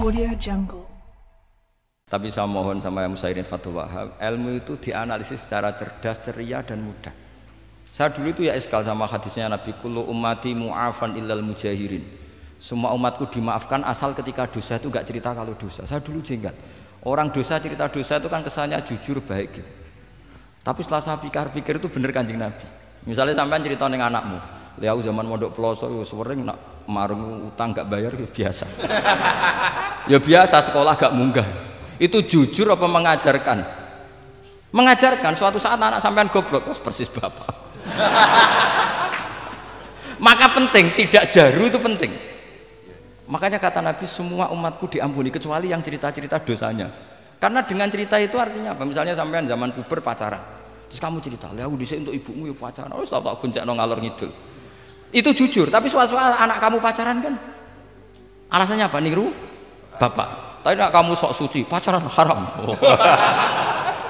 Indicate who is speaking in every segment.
Speaker 1: Audio Jungle.
Speaker 2: Tapi saya mohon sama Musairin Fathul Wahab, ilmu itu dianalisis secara cerdas, ceria dan mudah. Saya dulu itu ya iskal sama hadisnya Nabi, kullu ummati mu'afan illal mujahirin. Semua umatku dimaafkan asal ketika dosa itu gak cerita kalau dosa. Saya dulu jenggat. Orang dosa cerita dosa itu kan kesannya jujur baik gitu. Tapi setelah saya pikir-pikir itu bener Kanjeng Nabi. Misalnya sampean cerita dengan anakmu, lihat zaman mondok peloso sering nak marung utang gak bayar ya biasa. Ya biasa sekolah gak munggah. Itu jujur apa mengajarkan? Mengajarkan. Suatu saat anak sampean goblok, persis bapak. Maka penting, tidak jaru itu penting. Makanya kata Nabi, semua umatku diampuni kecuali yang cerita-cerita dosanya. Karena dengan cerita itu artinya apa? Misalnya sampean zaman puber pacaran, terus kamu cerita, lihat dhisik untuk ibumu ya pacaran, oh tak goncengno ngalor ngidul. Itu jujur, tapi suatu saat anak kamu pacaran kan, alasannya apa? Niru bapak. Tapi nak kamu sok suci, pacaran haram. Oh.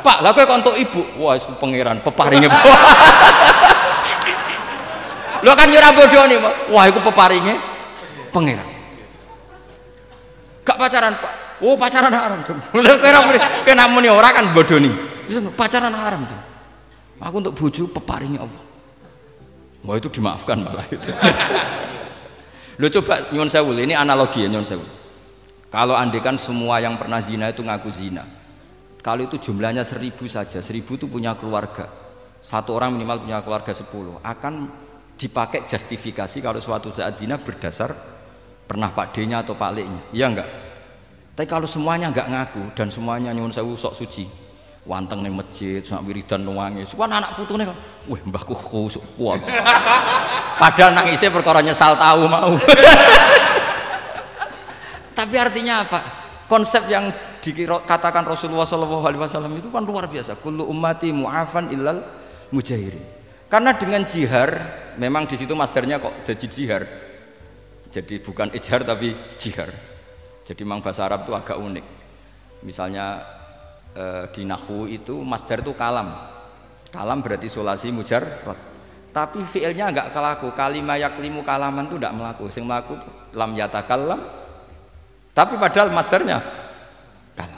Speaker 2: Pak, lah kowe kok entuk ibu, wah itu pangeran peparinge. Lho kan yo ora bodoni, wah iku peparinge pangeran. Gak pacaran, Pak. Oh, pacaran haram. Lha kena muni ora kan bodoni. Pacaran haram tuh. Aku untuk bojo peparinge Allah. Wah itu dimaafkan malah itu. Lho coba nyuwun sewu, ini analogi ya nyuwun sewu. Kalau andekan semua yang pernah zina itu ngaku zina, kalau itu jumlahnya 1000 saja, 1000 itu punya keluarga, satu orang minimal punya keluarga 10, akan dipakai justifikasi kalau suatu saat zina berdasar pernah Pak D-nya atau Pak L-nya, iya enggak? Tapi kalau semuanya enggak ngaku dan semuanya nyuwun sewu sok suci, wanteng ning masjid, sak wiridan nangis, kan anak putune kan, wah mbahku khusuk kuat. Padahal nangisnya perkara nyesal tahu mau. Tapi artinya apa? Konsep yang dikatakan Rasulullah SAW itu kan luar biasa. Kullu ummati mu'afan illal mujahirin. Karena dengan jihar, memang di situ masdarnya kok jadi jihar. Jadi bukan ijhar tapi jihar. Jadi memang bahasa Arab itu agak unik. Misalnya di nahwu itu masdar itu kalam. Kalam berarti sulasi mujarrad. Tapi fiilnya enggak kelaku. Kalimah yaklimu kalaman itu enggak melaku. Sing melaku lam yatakallam. Tapi padahal masdarnya kalam.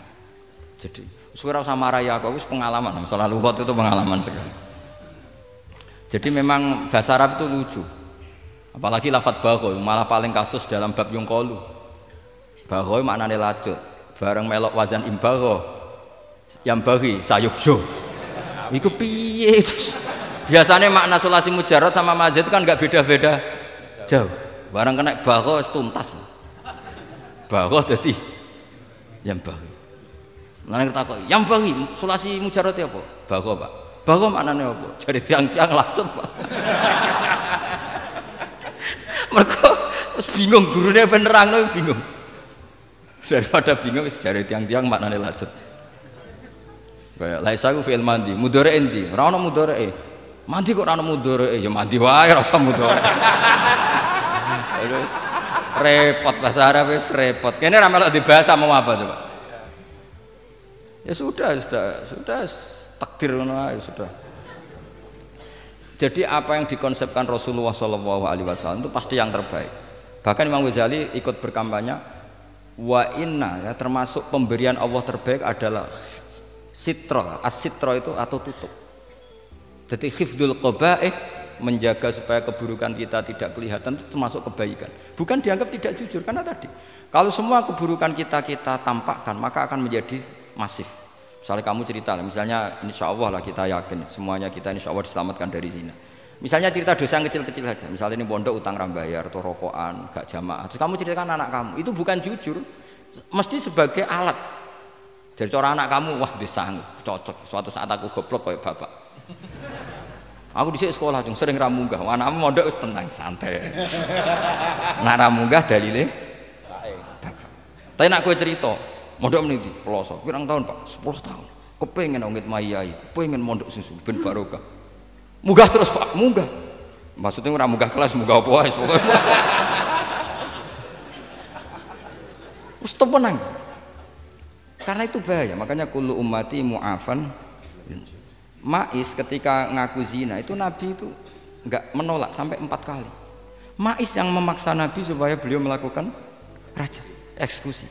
Speaker 2: Jadi suara sama raya aku pengalaman, masalah lughat itu pengalaman sekali. Jadi memang bahasa Arab itu lucu. Apalagi lafadz bagho malah paling kasus dalam bab yungqalu. Bagho maknane lacut. Bareng melok wazan imbagho yang bagi sayukjo. Iku piye? Biasanya makna sulasi mujarrad sama mazid kan enggak beda-beda jauh. Bareng kena bagho tuntas. Bagho dadi yang bagi. Nang takok, yang bagi sulasi mujarrad apa? Bagho, Pak. Bagho maknane apa? Jare tiang-tiang lacut, Pak. Mergo wis bingung gurune ben nerangno bingung. Daripada bingung wis jare tiang-tiang maknane lacut. Kaya laisa ku fi'il mandi, mudhari endi? Ora ono mudhari. Mandi kok ora ono mudhari? Ya mandi wae ora usah mudhari. Terus repot bahasa Arab wis repot. Kene ra melok dibahas mau apa coba? Ya sudah takdir ngono ae sudah. Jadi apa yang dikonsepkan Rasulullah SAW itu pasti yang terbaik. Bahkan Imam Ghazali ikut berkampanye wa inna, ya, termasuk pemberian Allah terbaik adalah sitra. As-sitra itu atau tutup. Jadi hifdzul qaba'ih, menjaga supaya keburukan kita tidak kelihatan, itu termasuk kebaikan. Bukan dianggap tidak jujur, karena tadi kalau semua keburukan kita tampakkan maka akan menjadi masif. Misalnya kamu cerita, misalnya insya Allah lah kita yakin semuanya kita insya Allah diselamatkan dari zina. Misalnya cerita dosa yang kecil-kecil saja, misalnya ini pondok utang rambayar atau rokokan gak jamaah, terus kamu ceritakan anak kamu, itu bukan jujur, mesti sebagai alat. Jadi cara anak kamu, wah disanggup, cocok, suatu saat aku goblok kayak bapak. Aku di sekolah cung sering ramunggah, anakmu mondok wis tenang santai. Nak ramunggah dalile tapi nak kowe cerita, mondok meniti peloso, pirang tahun Pak? 10 tahun. Kepengin ngit mayai, kepengin mondok susu ben barokah. Munggah terus Pak, munggah. Maksudnya ora munggah kelas, munggah apa wae pokoke. Wis tenang. Karena itu bahaya, makanya kullu ummati mu'afan. Ma'is ketika ngaku zina itu Nabi itu enggak menolak sampai 4 kali. Ma'is yang memaksa Nabi supaya beliau melakukan raja eksekusi.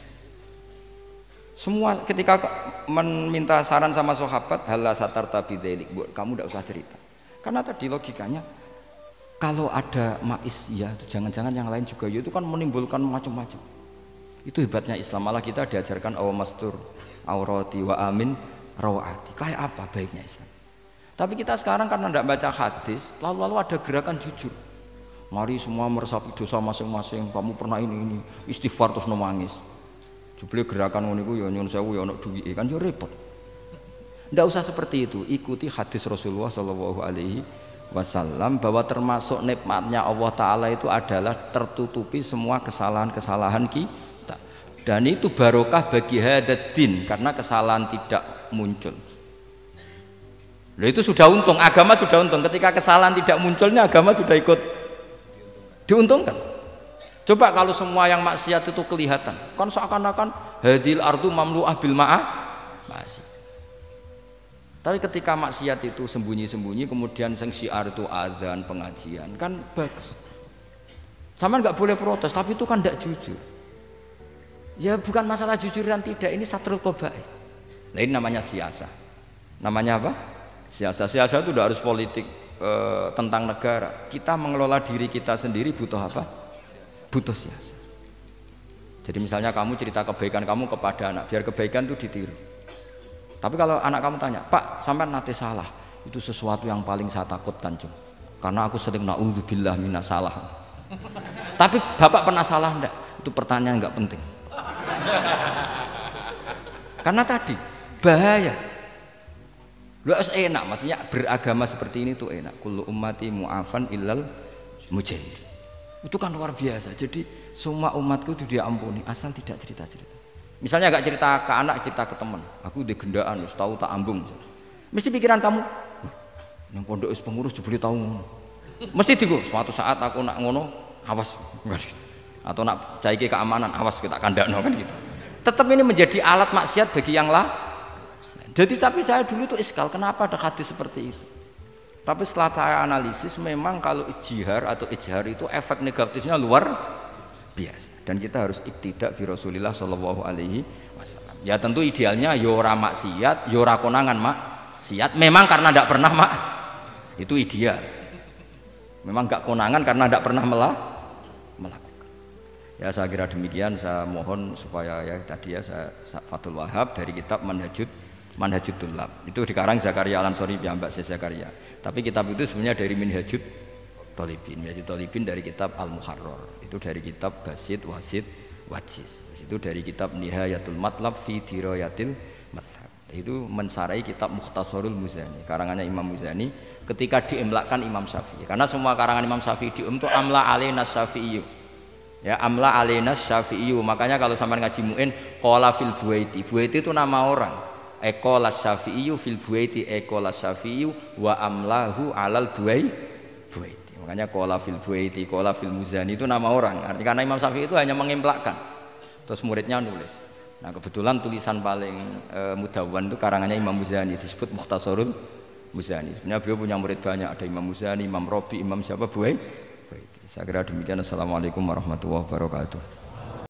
Speaker 2: Semua ketika meminta saran sama sahabat, hala satarta bidzalik, kamu tidak usah cerita. Karena tadi logikanya kalau ada mais ya, jangan-jangan yang lain juga ya, itu kan menimbulkan macam-macam. Itu hebatnya Islam, malah kita diajarkan awamastur aurati wa amin rawati. Kayak apa baiknya Islam? Tapi kita sekarang karena tidak baca hadis, lalu ada gerakan jujur. Mari semua meresapi dosa masing-masing. Kamu pernah ini istighfar terus nangis. Jebule gerakan ngono iku ya nyun sewu ya ono duwike kan yo repot. Ndak usah seperti itu. Ikuti hadis Rasulullah sallallahu alaihi wasallam bahwa termasuk nikmatnya Allah taala itu adalah tertutupi semua kesalahan-kesalahan kita. Dan itu barokah bagi hadaddin karena kesalahan tidak muncul. Loh itu sudah untung, agama sudah untung. Ketika kesalahan tidak munculnya agama sudah ikut diuntungkan. Coba kalau semua yang maksiat itu kelihatan, kan seakan-akan hadil ardu mamlu'ah bil ma'ah masih. Tapi ketika maksiat itu sembunyi-sembunyi, kemudian sing syiar itu adzan, pengajian, kan bagus. Sama nggak boleh protes, tapi itu kan tidak jujur. Ya bukan masalah jujur dan tidak, ini satrul qabaih. Lain namanya siasa. Namanya apa? Siasa. Siasa itu tidak harus politik tentang negara. Kita mengelola diri kita sendiri butuh apa? Butuh siasa. Jadi misalnya kamu cerita kebaikan kamu kepada anak, biar kebaikan itu ditiru. Tapi kalau anak kamu tanya, Pak, sampai nate salah, itu sesuatu yang paling saya takutkan, Cung. Karena aku sering naudzubillah minas salah. Tapi Bapak pernah salah enggak? Itu pertanyaan enggak penting. Karena tadi bahaya. Lu enak, maksudnya beragama seperti ini tuh enak. Kullu ummati mu'afan illal mujahir. Itu kan luar biasa. Jadi semua umatku itu dia ampuni asal tidak cerita-cerita. Misalnya gak cerita ke anak, cerita ke teman. Aku udah gendaan, tahu tak ambung. Mesti pikiran kamu, yang pondok is pengurus jebule tahu ngono. Mesti digo, suatu saat aku nak ngono, awas gitu. Atau nak caiki keamanan, awas kita kandakno kan gitu. Tetap ini menjadi alat maksiat bagi yang lain. Jadi tapi saya dulu itu iskal, kenapa ada hadis seperti itu? Tapi setelah saya analisis memang kalau ijtihad atau ijhar itu efek negatifnya luar biasa dan kita harus iktidak bi Rasulillah sallallahu alaihi wasallam. Ya tentu idealnya yo ora maksiat, yo ora konangan maksiat memang karena tidak pernah itu ideal. Memang enggak konangan karena tidak pernah melakukan. Ya saya kira demikian, saya mohon supaya ya tadi ya saya Fathul Wahhab dari kitab Manhajut Tullab. Itu dikarang Zakaria Al-Ansori piyambak Zakaria. Tapi kitab itu sebenarnya dari Minhajut Thalibin. Minhajut Thalibin dari kitab Al-Muharrar. Itu dari kitab Basit, Wasit, Wajiz. Itu dari kitab Nihayatul Matlab fi Dirayatil Madhab. Itu mensarai kitab Mukhtasarul Muzani. Karangannya Imam Muzani ketika diimlakkan Imam Syafi'i. Karena semua karangan Imam Syafi'i itu amla alaina Syafi'i. Ya, amla alaina Syafi'i. Makanya kalau sampai ngaji muin qala fil Buaiti. Buaiti itu nama orang. Ekolas Syafi'i fil Buaiti, ekolas Syafi'i wa amlahu alal Buaiti. Makanya kola fil Buaiti, kola fil Muzani itu nama orang. Artinya karena Imam Syafi'i itu hanya mengemplakkan. Terus muridnya nulis. Nah kebetulan tulisan paling mudawwan itu karangannya Imam Muzani, disebut Mukhtasarul Muzani. Sebenarnya beliau punya murid banyak, ada Imam Muzani, Imam Robi, Imam siapa Buaiti. Saya kira demikian. Assalamualaikum warahmatullahi wabarakatuh.